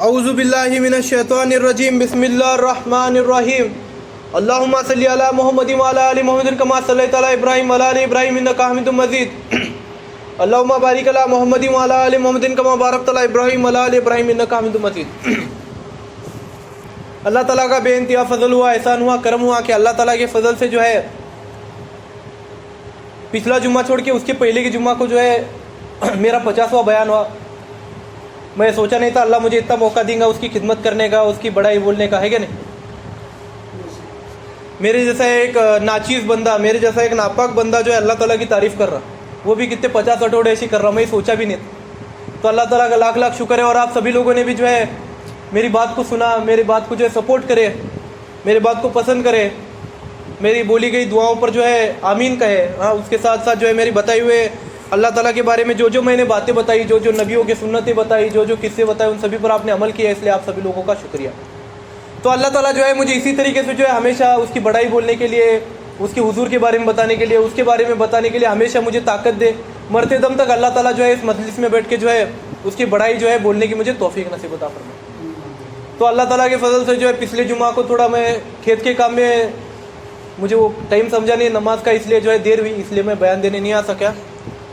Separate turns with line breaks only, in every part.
औज़ु बिल्लाहि मिनश शैतानिर रजीम बिस्मिल्लाहिर्रहमानिर्रहीम अल्लाहुम्मा सल्लि अला मुहम्मदिन व अला आलि मुहम्मदिन कमा सल्लैता अला इब्राहीम व अला आलि इब्राहीम इन्नका हमीदुम मजीद अल्लाहुम्मा बारिक अला मुहम्मदिन व अला आलि मुहम्मदिन कमा बारकता अला इब्राहीम व अला आलि इब्राहीम इन्नका हमीदुम मजीद। अल्लाह ताला का बेइंतहा फजल हुआ, एहसान हुआ, करम हुआ कि अल्लाह ताला के फजल से जो है पिछला जुम्मा छोड़ के उसके पहले के जुम्मा को जो है मेरा 50वां बयान हुआ। मैं सोचा नहीं था अल्लाह मुझे इतना मौका देगा उसकी खिदमत करने का, उसकी बड़ाई बोलने का, है क्या नहीं। मेरे जैसा एक नाचीज़ बंदा, मेरे जैसा एक नापाक बंदा जो है अल्लाह ताला की तारीफ़ कर रहा, वो भी कितने 50 अटोड़े ऐसी कर रहा, मैं सोचा भी नहीं था। तो अल्लाह ताला का लाख लाख शुक्र है। और आप सभी लोगों ने भी जो है मेरी बात को सुना, मेरी बात को जो है सपोर्ट करे, मेरी बात को पसंद करे, मेरी बोली गई दुआओं पर जो है आमीन कहे। हाँ, उसके साथ साथ जो है मेरी बताई हुए अल्लाह ताला के बारे में जो जो मैंने बातें बताई, जो जो नबियों की सुन्नतें बताई, जो जो किस्से बताए, उन सभी पर आपने अमल किया, इसलिए आप सभी लोगों का शुक्रिया। तो अल्लाह ताला जो है मुझे इसी तरीके से जो है हमेशा उसकी बड़ाई बोलने के लिए, उसके हुजूर के बारे में बताने के लिए, उसके बारे में बताने के लिए हमेशा मुझे ताकत दे। मरते दम तक अल्लाह ताला जो है इस मजलिस में बैठ के जो है उसकी बड़ाई जो है बोलने की मुझे तौफीक नसीब अता फरमाए। तो अल्लाह ताला के फजल से जो है पिछले जुमा को थोड़ा मैं खेत के काम में, मुझे वो टाइम समझा नहीं नमाज का, इसलिए जो है देर हुई, इसलिए मैं बयान देने नहीं आ सका।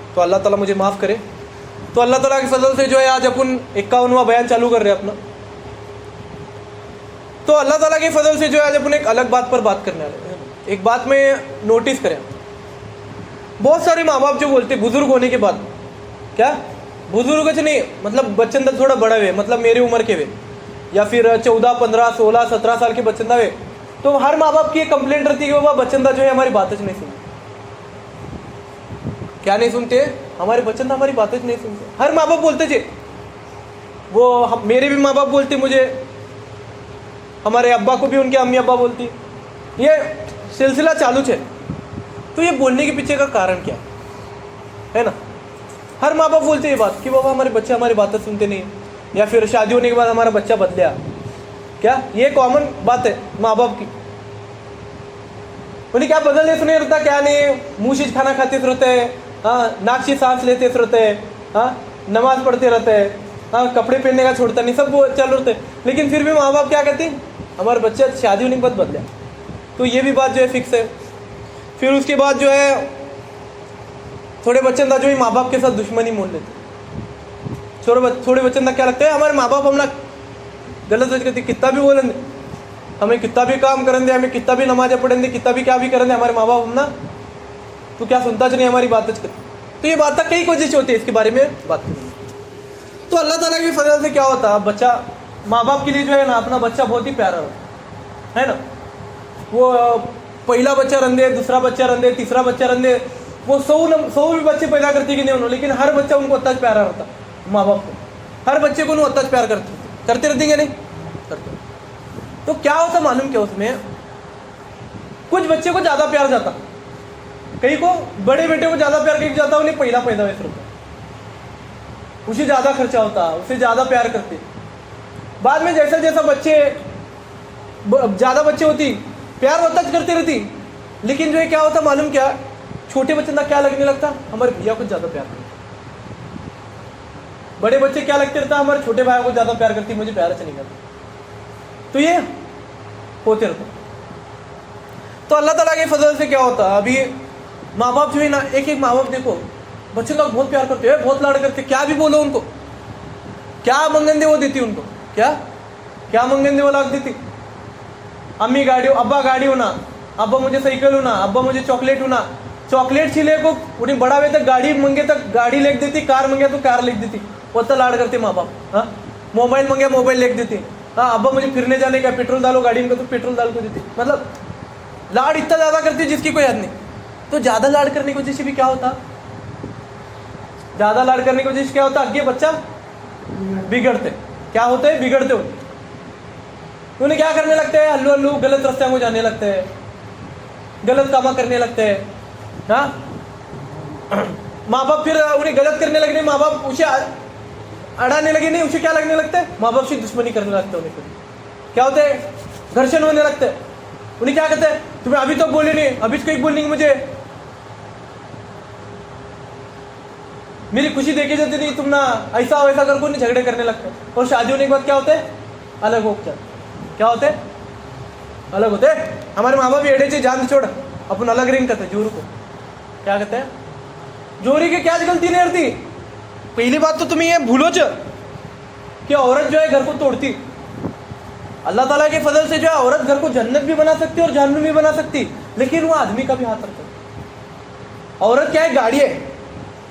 तो अल्लाह ताला मुझे माफ़ करे। तो अल्लाह ताला के फजल से जो है आज अपन 51वां बयान चालू कर रहे हैं अपना। तो अल्लाह ताला के फजल से जो है आज अपन एक अलग बात पर बात करने वाले हैं। एक बात में नोटिस करें, बहुत सारे माँ बाप जो बोलते बुजुर्ग होने के बाद, क्या बुजुर्ग कुछ नहीं मतलब बच्चन थोड़ा बड़ा हुए, मतलब मेरी उम्र के हुए, या फिर 14, 15, 16, 17 साल के बच्चन हुए, तो हर माँ बाप की एक कंप्लेंट रहती है कि बाबा बच्चन जो है हमारी बातें नहीं सुनते। क्या नहीं सुनते? हमारे बच्चन हमारी बातें नहीं सुनते। हर माँ बाप बोलते थे, वो मेरे भी माँ बाप बोलते मुझे, हमारे अब्बा को भी उनके अम्मी अब्बा बोलती, ये सिलसिला चालू है। तो ये बोलने के पीछे का कारण क्या है ना? हर माँ बाप बोलते ये बात कि बाबा हमारे बच्चे हमारी बातें सुनते नहीं, या फिर शादी होने के बाद हमारा बच्चा बदलिया। क्या ये कॉमन बात है माँ बाप की? उन्हें क्या बदलने सुने रहता, क्या नहीं मुँह शीज खाना खाते रहते हैं, हाँ नाक से सांस लेते रहते हैं, हाँ नमाज पढ़ते रहते हैं, हाँ कपड़े पहनने का छोड़ता नहीं, सब वो चल रहते हैं। लेकिन फिर भी माँ बाप क्या कहते हैं, हमारे बच्चे शादी होने के बाद बदला। तो ये भी बात जो है फिक्स है। फिर उसके बाद जो है थोड़े बच्चे था जो माँ बाप के साथ दुश्मनी मोल लेते। थोड़े बच्चे था क्या लगता है, हमारे माँ बाप हमला गलत सोच करते, कितना भी बोलेंगे, हमें कितना भी काम करेंगे, हमें कितना भी नमाजें पढ़ेंगे, कितना भी क्या भी करेंगे, हमारे माँ बाप हम ना तो क्या सुनता नहीं हमारी बातें करते। तो ये बात कई कोशिश होती है, इसके बारे में बात करेंगे। तो अल्लाह ताला की फजल से क्या होता है, बच्चा माँ बाप के लिए जो है ना अपना बच्चा बहुत ही प्यारा होता है ना। वो पहला बच्चा रंधे, दूसरा बच्चा रंधे, तीसरा बच्चा रंधे, वो 100 भी बच्चे पैदा करती कि नहीं उन्होंने, लेकिन हर बच्चा उनको अत्ता प्यारा रहता माँ बाप को। हर बच्चे को उन्होंने अत्ता प्यार करते रहते नहीं करते। तो क्या होता मालूम क्या, उसमें कुछ बच्चे को ज़्यादा प्यार जाता, कई को बड़े बेटे को ज़्यादा प्यार कहीं जाता, उन्हें पहला पैदा वैसे होता, उसे ज़्यादा खर्चा होता, उसे ज़्यादा प्यार करते। बाद में जैसा जैसा बच्चे ज़्यादा बच्चे होती, प्यार होता करती रहती, लेकिन जो है क्या होता मालूम क्या, छोटे बच्चे का क्या लगने लगता, हमारे भैया को ज़्यादा प्यार करते। बड़े बच्चे क्या लगते रहता, हमारे छोटे भाई को ज़्यादा प्यार करती, मुझे प्यार अच्छा नहीं करता। तो ये होते रहता। तो अल्लाह ताला के फजल से क्या होता, अभी माँ बाप जो है ना, एक एक माँ बाप देखो बच्चे लोग बहुत प्यार करते हैं, बहुत लाड़ करते, क्या भी बोलो उनको, क्या मंगन दे वो देती उनको, क्या मंगन दे वो लाग देती। अम्मी गाड़ी, अब्बा गाड़ी होना, अब्बा मुझे साइकिल होना, अब्बा मुझे चॉकलेट होना, चॉकलेट छिले को उन्हें बड़ा हुए तक गाड़ी मंगे तक गाड़ी लेके देती, कार मंगे तो कार लेके देती, वो तो लाड़ करते माँ बाप। हाँ मोबाइल मंगे मोबाइल लेके देती, हाँ अब्बा मुझे फिरने जाने का, पेट्रोल डालो गाड़ी में तो पेट्रोल डाल को देती। मतलब लाड़ इतना ज़्यादा करती जिसकी कोई याद नहीं। तो ज़्यादा लाड़ करने की वजह से भी क्या होता, ज़्यादा लाड़ करने की वजह से क्या होता, आगे बच्चा बिगड़ते, क्या होते हैं बिगड़ते होते, उन्हें क्या करने लगते हैं, हल्लू हल्लू गलत रास्ते को जाने लगते हैं, गलत कामा करने लगते हैं। हाँ माँ बाप फिर उन्हें गलत करने लगे, माँ बाप उसे अड़ाने लगे नहीं, उसे क्या लगने लगता है, माँ बाप से दुश्मनी करने लगते हैं। उन्हें क्या होते हैं, घर्षण होने लगते हैं। उन्हें क्या कहते हैं, तुम्हें अभी तो बोले नहीं, अभी तो बोलनी मुझे, मेरी खुशी देखी जाती नहीं, तुम ना ऐसा वैसा कर को नहीं झगड़े करने लगते। और शादी होने के बाद क्या होते हैं? अलग हो जाते। क्या होते हैं? अलग होते। हमारे माँ बाप एड़े से जान छोड़ अपन अलग रिंग करते जोरू को। क्या कहते हैं? जोरी की क्या गलती नहीं करती। पहली बात तो तुम्हें ये भूलो कि औरत जो है घर को तोड़ती। अल्लाह ताला के फजल से जो है औरत घर को जन्नत भी बना सकती और जहन्नुम भी बना सकती, लेकिन वो आदमी का भी हाथ रखता है। औरत क्या है? गाड़ी है,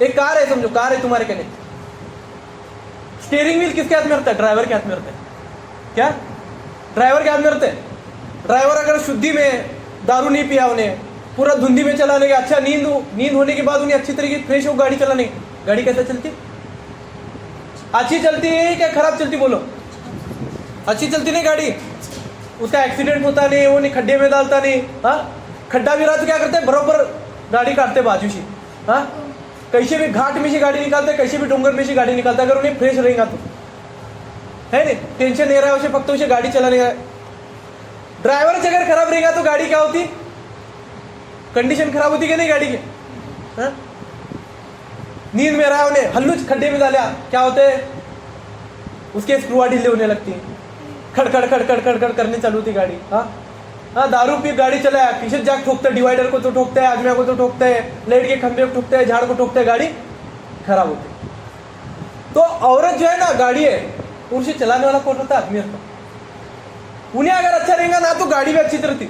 एक कार है, समझो कार है तुम्हारे कहने। स्टीयरिंग व्हील किसके हाथ में रहता है? ड्राइवर के हाथ में रहता है। क्या? ड्राइवर के हाथ में रहता है। ड्राइवर अगर शुद्धि में दारू नहीं पिया, उन्हें पूरा धुंधी में चलाने का, अच्छा नींद होने के बाद उन्हें अच्छी तरीके फ्रेश हो गाड़ी चलाने, गाड़ी कैसे चलती? अच्छी चलती है क्या खराब चलती? बोलो। अच्छी चलती नहीं गाड़ी, उसका एक्सीडेंट होता नहीं, वो नहीं खड्डे में डालता नहीं। हाँ, खड्डा भी रहा तो क्या करते हैं? बरोबर गाड़ी काटते बाजू से। हाँ, कैसे भी घाट में से गाड़ी निकालते, कैसे भी डोंगर में से गाड़ी निकालते, अगर उन्हें फ्रेश रहेगा तो है नहीं, टेंशन नहीं रहा है उसे, फक्त उसे गाड़ी चलाने का। ड्राइवर अगर खराब रहेगा तो गाड़ी क्या होती? कंडीशन खराब होती कि नहीं गाड़ी की? हाँ? नींद में रहा, उन्हें हल्लुच खड्डे में डाला, क्या होते हैं? उसके स्क्रूआ ढीले होने लगती है, खड़खड़ खड़खड़ खड़खड़ करने चालू होती गाड़ी। हाँ, दारू पी गाड़ी चलाया, किसी जाग ठोकते, डिवाइडर को तो ठोकते हैं, आदमिया को तो ठोकते हैं, लाइट के खंभे को ठोकते हैं, झाड़ को ठोकते हैं, गाड़ी खराब होती। तो औरत जो है ना गाड़ी है, उसे चलाने वाला कौन होता है? आदमी होता। उन्हें अगर अच्छा रहेगा ना तो गाड़ी भी अच्छी रहती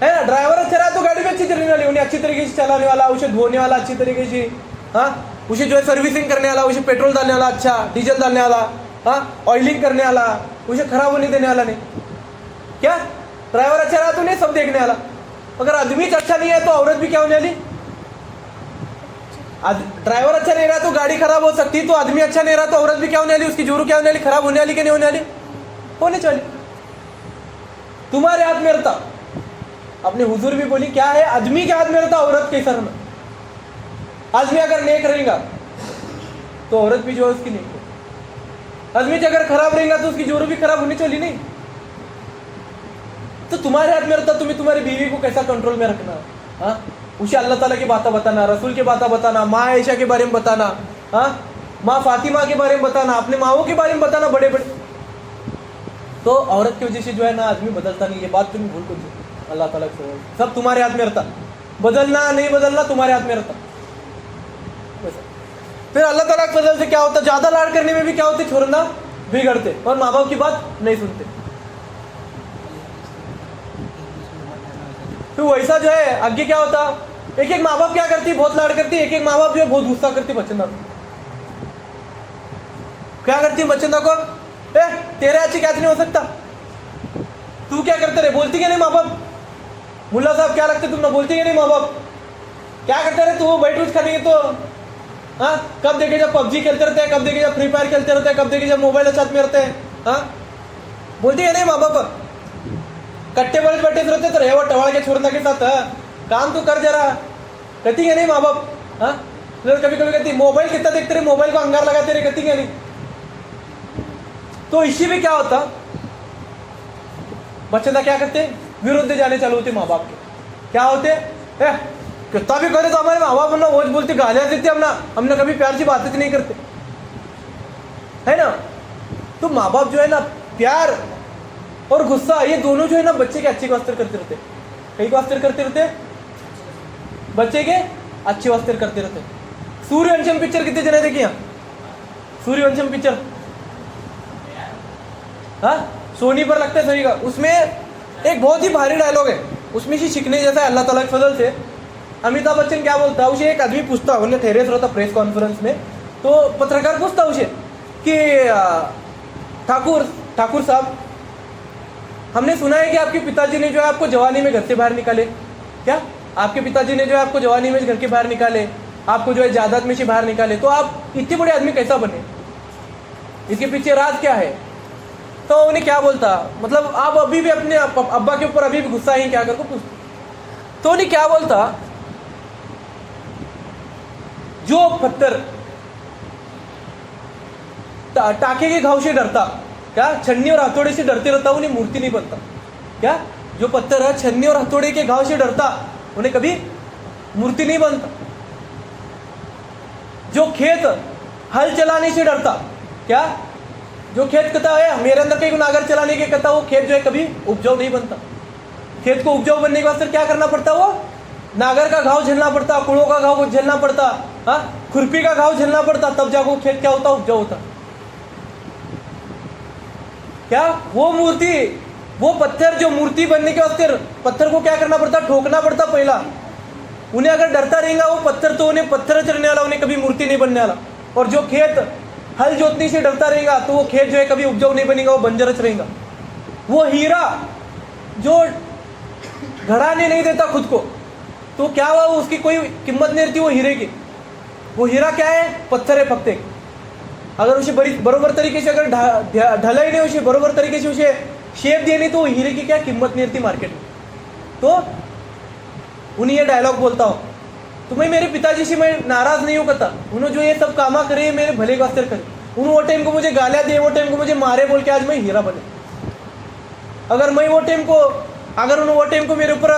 है ना। ड्राइवर अच्छा रहा तो गाड़ी भी अच्छी रहने वाली, उन्हें अच्छी तरीके से चलाने वाला, उसे धोने वाला अच्छी तरीके से, हाँ, उसे जो है सर्विसिंग करने वाला, उसे पेट्रोल डालने वाला, अच्छा डीजल डालने वाला, हाँ, ऑयलिंग करने वाला, उसे खराब होने देने वाला नहीं। क्या? ड्राइवर अच्छा रहा तो नहीं सब देखने वाला। अगर आदमी अच्छा नहीं है तो औरत भी क्या होने वाली? ड्राइवर अच्छा नहीं रहा तो गाड़ी खराब हो सकती, तो आदमी अच्छा नहीं रहा तो औरत भी क्या होने वाली? उसकी जोरू क्या होने वाली? खराब होने वाली कि नहीं होने वाली? होने चाहिए। तुम्हारे हाथ में रहता। अपने हुजूर भी बोली क्या है? आदमी के हाथ में रहता, औरत के सर में। आदमी अगर नेक रहेगा तो औरत भी जो है उसकी नेक है। आदमी अगर खराब रहेगा तो उसकी जोरू भी खराब होनी चाहिए नहीं। तो तुम्हारे हाथ में रहता, तुम्हें तुम्हारी बीवी को कैसा कंट्रोल में रखना। हाँ, उसे अल्लाह ताला की बातें बताना, रसूल की बातें बताना, माँ आयशा के बारे में बताना, हाँ, माँ फातिमा के बारे में बताना, अपने माओं के बारे में बताना, बड़े बड़े। तो औरत की वजह से जो है ना आदमी बदलता नहीं, ये बात तुम भूल को। अल्लाह ताला से सब तुम्हारे हाथ में रहता, बदलना नहीं बदलना तुम्हारे हाथ में रहता। फिर अल्लाह ताला के फजल से क्या होता? ज्यादा लाड करने में भी क्या होते? छोड़ना बिगड़ते और माँ बाप की बात नहीं सुनते। तो वैसा जो है आगे क्या होता? एक एक माँ बाप क्या करती? बहुत लाड करती। एक एक माँ बाप जो है बहुत गुस्सा करती बच्चंदा को। क्या करती बच्चंदा को? तेरे अच्छी क्या नहीं हो सकता, तू क्या करते रहे? बोलती क्या नहीं माँ बाप? मुल्ला साहब क्या लगते तुम ना? बोलती क्या नहीं माँ बाप? क्या करते रहे तू? बैठ उठ खाने तो हाँ, कब देखे जब पबजी खेलते रहते हैं, कब देखे जब फ्री फायर खेलते रहते हैं, कब देखे जब मोबाइल साथ में रहते हैं। हाँ, बोलती है नहीं माँ बाप? कट्टे बड़े बैठे रहते तो रेवा टवाड़ के छोड़ना के साथ, हाँ, काम तो कर जरा, कहती है नहीं माँ बाप? हाँ, कभी कभी कहती मोबाइल कितना देखते रहे, मोबाइल को अंगार लगाते रहे, कहती है नहीं। तो इसी में क्या होता? बच्चे ना क्या करते? विरुद्ध जाने चालू होते माँ बाप के। क्या होते? कितना भी करे तो हमारे माँ बाप ना वो बोलते, गालियां देते, हमने कभी प्यार से बातें नहीं करते, है ना। तो माँ बाप जो है ना प्यार और गुस्सा ये दोनों जो है ना बच्चे के अच्छे को अस्तर करते रहते। कई को अस्तर करते रहते? बच्चे के अच्छे अस्तर करते रहते। सूर्यवंशम पिक्चर कितने जने देखी? सूर्यवंशम पिक्चर, हाँ, सोनी पर लगता है सही का। उसमें एक बहुत ही भारी डायलॉग है, उसमें से सीखने जैसा है अल्लाह ताला के फजल से। अमिताभ बच्चन क्या बोलता है? उसे एक आदमी पूछता, उन्हें ठहरे रहता प्रेस कॉन्फ्रेंस में, तो पत्रकार पूछता उसे कि ठाकुर साहब, हमने सुना है कि आपके पिताजी ने जो है आपको जवानी में घर से बाहर निकाले। क्या? आपके पिताजी ने जो है आपको जवानी में घर के बाहर निकाले, आपको जो है जायदाद में से बाहर निकाले, तो आप इतने बड़े आदमी कैसा बने? इसके पीछे राज क्या है? तो उन्हें क्या बोलता? मतलब आप अभी भी अपने अब्बा के ऊपर अभी भी गुस्सा ही क्या करके पूछते। तो उन्हें क्या बोलता? जो पत्थर टाके के घाव से डरता, क्या छन्नी और हथौड़े से डरते रहता, उन्हें मूर्ति नहीं बनता। क्या? जो पत्थर है छन्नी और हथौड़े के घाव से डरता, उन्हें कभी मूर्ति नहीं बनता। जो खेत हल चलाने से डरता, क्या जो खेत कहता है मेरे अंदर कहीं नागर चलाने के कहता, वो खेत जो है कभी उपजाऊ नहीं बनता। खेत को उपजाऊ बनने के वास्ते क्या करना पड़ता, वो नागर का घाव झेलना पड़ता, कुड़ों का घाव झेलना पड़ता, हाँ खुरपी का घाव झेलना पड़ता, तब जाकर खेत क्या होता, उपजाऊ होता। क्या वो मूर्ति, वो पत्थर जो मूर्ति बनने के वास्ते पत्थर को क्या करना पड़ता, ठोकना पड़ता पहला। उन्हें अगर डरता रहेगा वो पत्थर, तो उन्हें पत्थर चढ़ने वाला, उन्हें कभी मूर्ति नहीं बनने वाला। और जो खेत हल जोतने से डरता रहेगा तो वो खेत जो है कभी उपजाऊ नहीं बनेगा, वो बंजरच रहेगा। वो हीरा जो घड़ाने नहीं देता खुद को, तो क्या हुआ, उसकी कोई कीमत नहीं रहती वो हीरे की। वो हीरा क्या है, पत्थर है फक्त एक। अगर उसे बरोबर तरीके से अगर ढलाई नहीं, उसे बरोबर तरीके से उसे शेप दिए नहीं, तो हीरे की क्या कीमत नहीं रहती मार्केट में। तो उन्हें ये डायलॉग बोलता हूँ, तो मैं मेरे पिताजी से मैं नाराज नहीं हूँ कहता, उन्होंने जो ये सब कामा करे मेरे भले के वास्ते करे। उन्होंने वो टाइम को मुझे गालियाँ दिए, वो टाइम को मुझे मारे बोल के आज मैं हीरा बने। अगर मैं वो टाइम को, अगर उन्होंने वो टाइम को मेरे ऊपर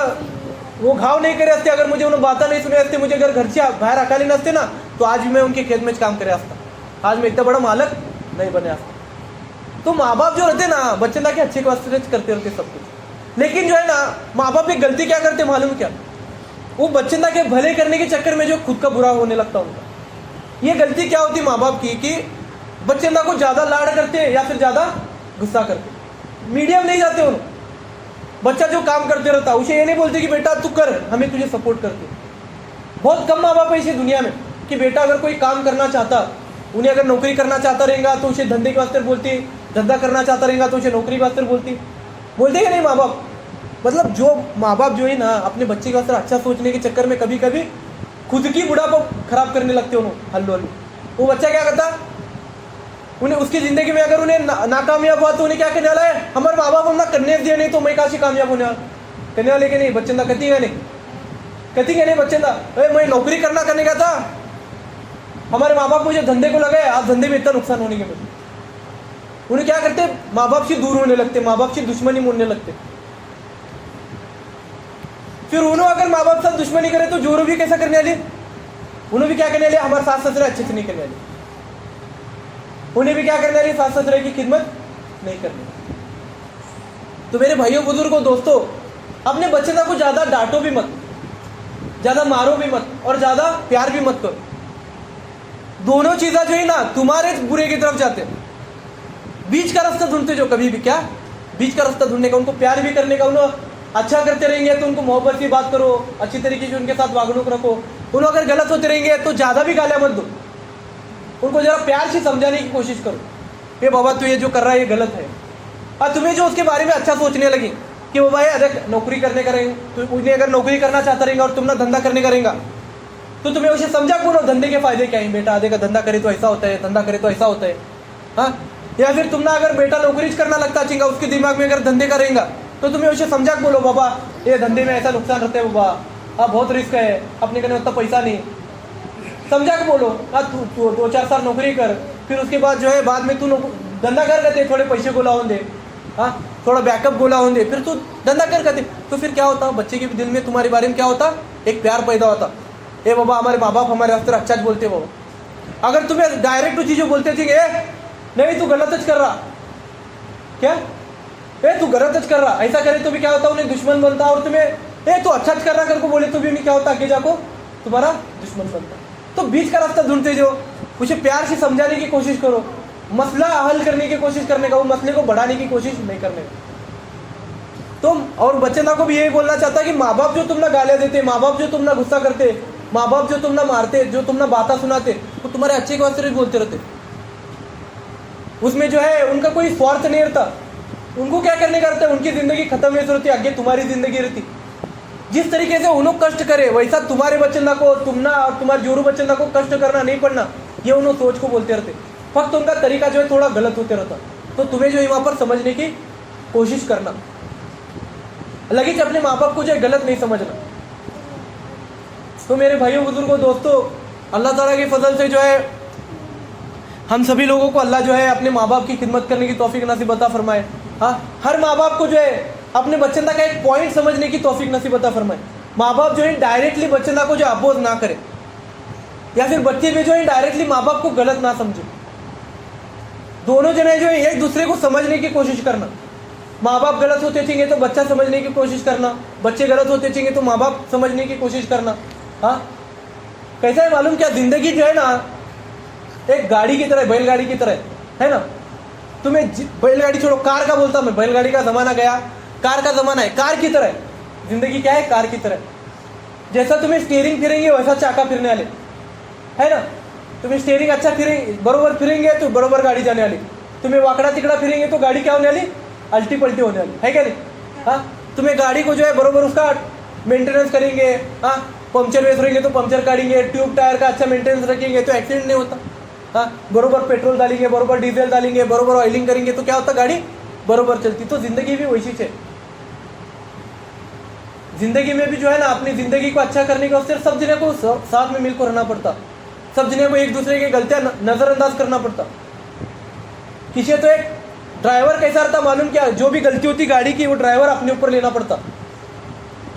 वो घाव नहीं करे असते, अगर मुझे उन्होंने बातें नहीं सुने असते, मुझे अगर घर से बाहर अकाली नसते ना, तो आज भी मैं उनके खेत में काम करे असता, आज मैं इतना बड़ा मालक नहीं बने असता। तो माँ बाप जो रहते ना, बच्चे ना के अच्छे के वास्ते करते रहते सब कुछ। लेकिन जो है ना, माँ बाप एक गलती क्या करते मालूम क्या, वो बच्चे ना के भले करने के चक्कर में जो खुद का बुरा होने लगता उनका। ये गलती क्या होती माँ बाप की कि बच्चे ना को ज़्यादा लाड़ करते या फिर ज़्यादा गुस्सा करते, मीडियम नहीं जाते उन्होंने। बच्चा जो काम करते रहता उसे ये नहीं बोलते कि बेटा तू कर, हमें तुझे सपोर्ट करते। बहुत कम माँ बाप है इसी दुनिया में कि बेटा अगर कोई काम करना चाहता, उन्हें अगर नौकरी करना चाहता रहेगा तो उसे धंधे के वास्ते बोलती, धंधा करना चाहता रहेगा तो उसे नौकरी के वास्ते बोलते कि नहीं माँ बाप। मतलब जो माँ बाप जो है ना, अपने बच्चे के वास्ते अच्छा सोचने के चक्कर में कभी कभी खुद की बुढ़ापा खराब करने लगते उन्होंने हल्लो हल्लो। वो बच्चा क्या करता, उन्हें उसकी ज़िंदगी में अगर उन्हें नाकामयाब हुआ तो उन्हें क्या करने वाला है, हमारे माँ बाप हमने करने दिया नहीं तो मैं कहाँ से कामयाब होने वाला, करने वाले के नहीं। बच्चे ना कहती है नहीं बच्चे ना, मैं नौकरी करने का था, हमारे माँ बाप मुझे धंधे को लगाए, आज धंधे में इतना नुकसान होने के बाद उन्हें क्या करते, माँ बाप से दूर होने लगते, माँ बाप से दुश्मनी मोड़ने लगते। फिर उन्होंने अगर माँ बाप साथ दुश्मनी करे तो जोरू भी कैसा करने वाली, उन्हें भी क्या करने वाले, हमारे सास ससुरे अच्छे से नहीं करने वाले, उन्हें भी क्या करने वाली, सास ससुरे की खिदमत नहीं करनी। तो मेरे भाइयों बुजुर्गों दोस्तों, अपने बच्चे को ज़्यादा डांटो भी मत, ज़्यादा मारो भी मत और ज़्यादा प्यार भी मत करो। दोनों चीज़ें जो है ना तुम्हारे बुरे की तरफ जाते हैं। बीच का रास्ता ढूंढते जो कभी भी, क्या बीच का रास्ता ढूंढने का, उनको प्यार भी करने का, उन्हें अच्छा करते रहेंगे तो उनको मोहब्बत की बात करो, अच्छी तरीके से उनके साथ वागणूक रखो। उन्हें अगर गलत होते रहेंगे तो ज़्यादा भी गालियाँ मत दो, उनको ज़रा प्यार से समझाने की कोशिश करो, ये बाबा तू ये जो कर रहा है ये गलत है। और तुम्हें जो उसके बारे में अच्छा सोचने लगी कि बाबा ये अगर नौकरी करने का रहेंगे, तो उन्हें अगर नौकरी करना चाहता रहेगा और तुम ना धंधा करने का रहेगा, तो तुम्हें उसे समझा बोलो धंधे के फायदे क्या है, बेटा देखा धंधा करे तो ऐसा होता है, धंधा करे तो ऐसा होता है। हाँ, या फिर तुम ना अगर बेटा नौकरी करना लगता चाहिए, उसके दिमाग में अगर धंधे का रहेगा तो तुम्हें उसे समझा बोलो बाबा ये धंधे में ऐसा नुकसान रहता है बाबा, हाँ बहुत रिस्क है, अपने करने उतना पैसा नहीं, समझा के बोलो। हाँ तू 2-4 साल नौकरी कर, फिर उसके बाद जो है बाद में तू धंधा कर लेते, थोड़े पैसे गोला होंगे, हाँ थोड़ा बैकअप गोला होंगे, फिर तू धंधा कर करते। तो फिर क्या होता, बच्चे के दिल में तुम्हारे बारे में क्या होता, एक प्यार पैदा होता, ए बाबा हमारे माँ बाप हमारे वास्ते अच्छा बोलते बाबा। अगर तुम्हें डायरेक्ट वो चीज़ें बोलते थे नहीं तू गलत कर रहा, क्या तू गलत कर रहा, ऐसा करे तो भी क्या होता, उन्हें दुश्मन बनता। और तुम्हें तू अच्छा कर रहा कर को बोले तो भी उन्हें क्या होता, आगे जाको तुम्हारा दुश्मन बनता। तो बीच का रास्ता ढूंढते जो, उसे प्यार से समझाने की कोशिश करो, मसला हल करने की कोशिश करने का, वो मसले को बढ़ाने की कोशिश नहीं करने का। तुम और बच्चे ना को भी यही बोलना चाहता कि माँ बाप जो तुम ना गालियाँ देते, माँ बाप जो तुम ना गुस्सा करते, माँ बाप जो तुम ना मारते, जो तुम ना बातें सुनाते, वो तुम्हारे अच्छे के वास्ते बोलते रहते। उसमें जो है उनका कोई स्वार्थ नहीं रहता, उनको क्या करने का रहता है, उनकी ज़िंदगी खत्म नहीं होती, आगे तुम्हारी ज़िंदगी रहती। जिस तरीके से उन्होंने कष्ट करे वैसा तुम्हारे बच्चे ना को, तुम ना और तुम्हारे जोरू बच्चे ना को कष्ट करना नहीं पड़ना, ये उन्होंने सोच को बोलते रहते। फक्त उनका तरीका जो है थोड़ा गलत होते रहता। तो तुम्हें जो है वहाँ पर समझने की कोशिश करना, लगे कि अपने माँ बाप को जो है गलत नहीं समझना। तो मेरे भाइयों बुजुर्गों दोस्तों, अल्लाह ताला के फजल से जो है हम सभी लोगों को अल्लाह जो है अपने माँ बाप की खिदमत करने की तौफीक नसीब अता फरमाए। हाँ, हर माँ बाप को जो है अपने बच्चे का एक पॉइंट समझने की तौफीक नसीब अता फरमाए। माँ बाप जो है डायरेक्टली बच्चे को जो अपोज ना करे, या फिर बच्चे भी जो है डायरेक्टली माँ बाप को गलत ना समझे। दोनों जने जो है एक दूसरे को समझने की कोशिश करना। माँ बाप गलत होते चाहिए तो बच्चा समझने की कोशिश करना, बच्चे गलत होते चाहिए तो माँ बाप समझने की कोशिश करना। हाँ, कैसा है मालूम क्या, जिंदगी जो है ना एक गाड़ी की तरह, बैलगाड़ी की तरह है ना। तुम्हें बैलगाड़ी छोड़ो, कार का बोलता मैं, बैलगाड़ी का जमाना गया, कार का जमाना है। कार की तरह जिंदगी क्या है, कार की तरह। जैसा तुम्हें स्टीयरिंग फिरेंगे वैसा चाका फिरने वाले, है ना। तुम्हें स्टीयरिंग अच्छा फिरेंगे, बरोबर फिरेंगे तो बरोबर गाड़ी जाने वाली। तुम्हें वाकड़ा तिकड़ा फिरेंगे तो गाड़ी क्या होने वाली, अल्टी पल्टी होने वाली, है क्या नहीं। हाँ, तुम्हें गाड़ी को जो है बरोबर उसका मेंटेनेंस करेंगे, हाँ, पंक्चर वेस रहेंगे तो पंक्चर काटेंगे, ट्यूब टायर का अच्छा मेंटेनेंस रखेंगे तो एक्सीडेंट नहीं होता। हाँ, बरोबर पेट्रोल डालेंगे, बरोबर डीजल डालेंगे, बरोबर ऑयलिंग करेंगे तो क्या होता, गाड़ी बरोबर चलती। तो जिंदगी भी वैसी है। जिंदगी में भी जो है ना अपनी जिंदगी को अच्छा करने के वास्ते सब जने को साथ में मिलकर रहना पड़ता, सब जने को एक दूसरे की गलतियां नजरअंदाज करना पड़ता। किसी तो एक ड्राइवर कैसा रहता मालूम क्या, जो भी गलती होती गाड़ी की वो ड्राइवर अपने ऊपर लेना पड़ता।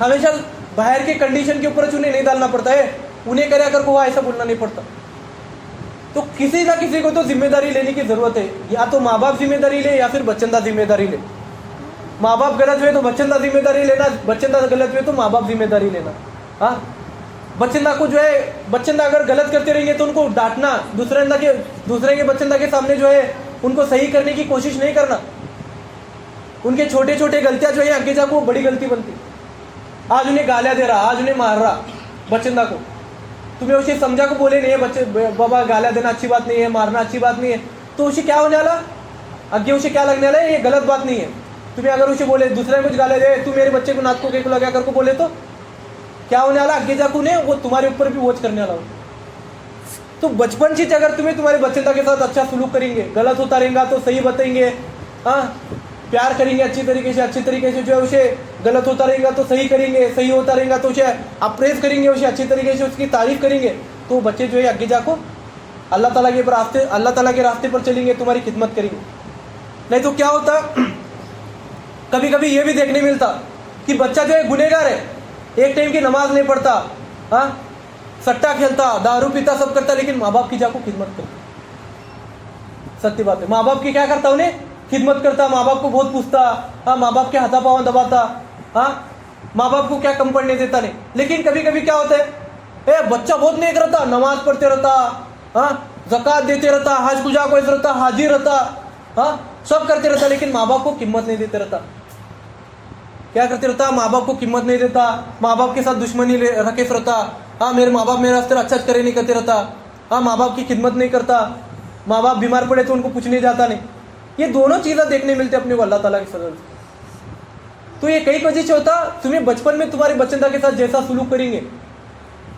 हमेशा बाहर के कंडीशन के ऊपर उन्हें नहीं डालना पड़ता है, उन्हें करे अगर को ऐसा बोलना नहीं पड़ता। तो किसी ना किसी को तो जिम्मेदारी लेने की जरूरत है, या तो माँ बाप जिम्मेदारी ले या फिर बच्चंदा जिम्मेदारी ले। माँ बाप गलत हुए तो बच्चंदा जिम्मेदारी लेना, बच्चंदा गलत हुए तो माँ बाप जिम्मेदारी लेना। हाँ, बच्चंदा को जो है, बच्चंदा अगर गलत करते रहेंगे तो उनको डांटना, दूसरे के बच्चंदा के सामने जो है उनको सही करने की कोशिश नहीं करना। उनके छोटे छोटे गलतियां जो है आगे जाकर वो बड़ी गलती बनती। आज उन्हें गालियां दे रहा, आज उन्हें मार रहा बच्चंदा को, तुम्हें उसे समझा को बोले नहीं है बच्चे बाबा गालियां देना अच्छी बात नहीं है, मारना अच्छी बात नहीं है, तो उसे क्या होने वाला, आगे उसे क्या लगने वाला है, ये गलत बात नहीं है। तुम्हें अगर उसे बोले दूसरे कुछ गालियां दे, तू मेरे बच्चे को नाक को केक लगा कर को बोले तो क्या होने वाला, आगे जाकर उन्हें वो तुम्हारे ऊपर भी वोच करने वाला हो। तो बचपन से अगर तुम्हें तुम्हारे बच्चंदा के साथ अच्छा सलूक करेंगे, गलत होता रहेगा तो सही बताएंगे, हाँ, प्यार करेंगे अच्छी तरीके से जो है उसे गलत होता रहेगा तो सही करेंगे, सही होता रहेगा तो उसे अप्रेज करेंगे, उसे अच्छी तरीके से उसकी तारीफ करेंगे, तो बच्चे जो है आगे जाको अल्लाह ताला के रास्ते पर चलेंगे, तुम्हारी खिदमत करेंगे। नहीं तो क्या होता, कभी कभी ये भी देखने मिलता कि बच्चा जो है गुनहगार है, एक टाइम की नमाज नहीं पढ़ता, हाँ, सट्टा खेलता, दारू पीता, सब करता, लेकिन माँ बाप की जाको खिदमत करता। सत्य बात है, माँ बाप की क्या करता, उन्हें खिदमत करता, माँ बाप को बहुत पूछता, हाँ, माँ बाप के हाथा पाँव दबाता, हाँ, माँ बाप को क्या कम पढ़ने देता नहीं। लेकिन कभी कभी क्या होता है, बच्चा बहुत नेक रहता, नमाज पढ़ते रहता, हाँ, ज़कात देते रहता, हज पूजा को रहता, हाजिर रहता, हाँ, सब करते रहता, लेकिन माँ बाप को कीमत नहीं देते रहता। क्या करते रहता, माँ बाप को कीमत नहीं देता, माँ बाप के साथ दुश्मनी रखे रहता, हाँ, मेरे माँ बाप मेरे रास्ते अच्छा करे नहीं करते रहता, हाँ, माँ बाप की खिदमत नहीं करता, माँ बाप बीमार पड़े तो उनको पूछने जाता नहीं। ये दोनों चीज़ें देखने मिलती अपने को अल्लाह ताला के फजल से। तो ये कई वजह से होता, तुम्हें बचपन में तुम्हारे बच्चंदा के साथ जैसा सुलूक करेंगे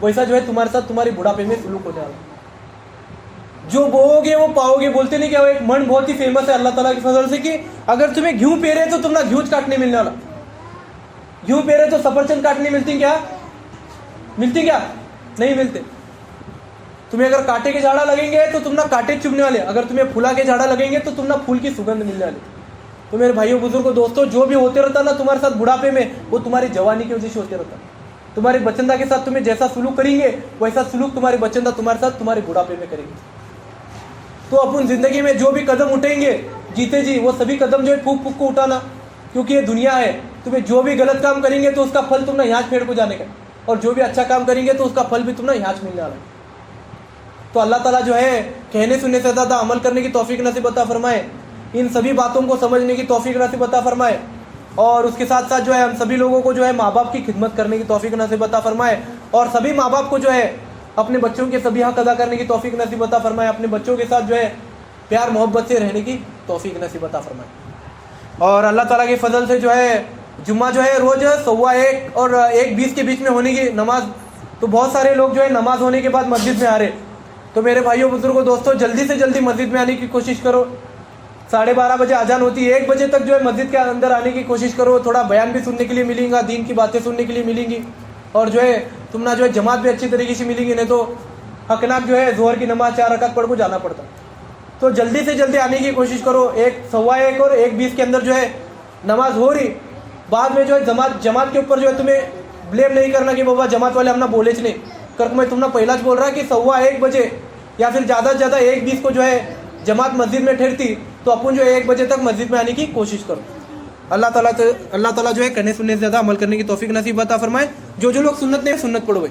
वैसा जो है तुम्हारे साथ तुम्हारे बुढ़ापे में सुलूक होने वाला। जो बोओगे वो पाओगे, बोलते नहीं क्या, एक मन बहुत ही फेमस है अल्लाह ताला के फजल से कि अगर तुम्हें घी पे रहे तो तुम ना घी काटने मिलने वाला, घी पे रहे तो सफरचंद काटने मिलती क्या, नहीं मिलते। तुम्हें अगर कांटे के झाड़ा लगेंगे तो तुम ना कांटे चुभने वाले, अगर तुम्हें फूला के झाड़ा लगेंगे तो तुम ना फूल की सुगंध मिलने वाली। तो मेरे भाइयों बुजुर्गों दोस्तों, जो भी होते रहता ना तुम्हारे साथ बुढ़ापे में, वो तुम्हारी जवानी की वजह से होते रहता। तुम्हारे बच्चंदा के साथ तुम्हें जैसा सुलूक करेंगे वैसा सुलूक तुम्हारे बच्चंदा तुम्हारे साथ तुम्हारे बुढ़ापे में करेंगे। तो अपन जिंदगी में जो भी कदम उठेंगे जीते जी, वो सभी कदम जो है फूक फूक को उठाना, क्योंकि ये दुनिया है। तुम्हें जो भी गलत काम करेंगे तो उसका फल तुम ना यहाँ पेड़ को जाने का, और जो भी अच्छा काम करेंगे तो उसका फल भी तुम ना यहाँ मिलने वाला है। तो अल्लाह ताला जो है कहने सुनने से ज़्यादा अमल करने की तौफीक नसीब अता फरमाए, इन सभी बातों को समझने की तौफीक नसीब अता फरमाए, और उसके साथ साथ जो है हम सभी लोगों को जो है माँ बाप की खिदमत करने की तौफीक नसीब अता फरमाए, और सभी माँ बाप को जो है अपने बच्चों के सभी हक अदा करने की तौफीक नसीब अता फरमाए, अपने बच्चों के साथ जो है प्यार मोहब्बत से रहने की तौफीक नसीब अता फरमाए। और अल्लाह ताला के फजल से जो है जुम्मा जो है रोज़ 1:15 और 1:20 के बीच में होने की नमाज। तो बहुत सारे लोग जो है नमाज होने के बाद मस्जिद में आ रहे, तो मेरे भाइयों बुजुर्गों दोस्तों, जल्दी से जल्दी मस्जिद में आने की कोशिश करो। 12:30 बजे अजान होती है, 1 बजे तक जो है मस्जिद के अंदर आने की कोशिश करो। थोड़ा बयान भी सुनने के लिए मिलेगा, दीन की बातें सुनने के लिए मिलेंगी, और जो है तुम ना जो है जमात भी अच्छी तरीके से मिलेंगी। नहीं तो हकनाक जो है जोहर की नमाज 4 रकात पढ़ को जाना पड़ता। तो जल्दी से जल्दी आने की कोशिश करो। 1:15 और 1:20 के अंदर जो है नमाज हो रही, बाद में जो है जमात के ऊपर जो है तुम्हें ब्लेम नहीं करना कि बाबा जमात वाले हम ना बोले नहीं, कर मैं तुमने पहला बोल रहा कि 1:15 बजे या फिर ज़्यादा से ज़्यादा 1:20 को जो है जमात मस्जिद में ठहरती तो अपन जो है 1 बजे तक मस्जिद में आने की कोशिश करो। अल्लाह ताला जो है कहने सुनने से ज़्यादा अमल करने की तौफीक नसीब अता फरमाए। जो लोग सुन्नत नहीं सुन्नत पढ़ो भाई।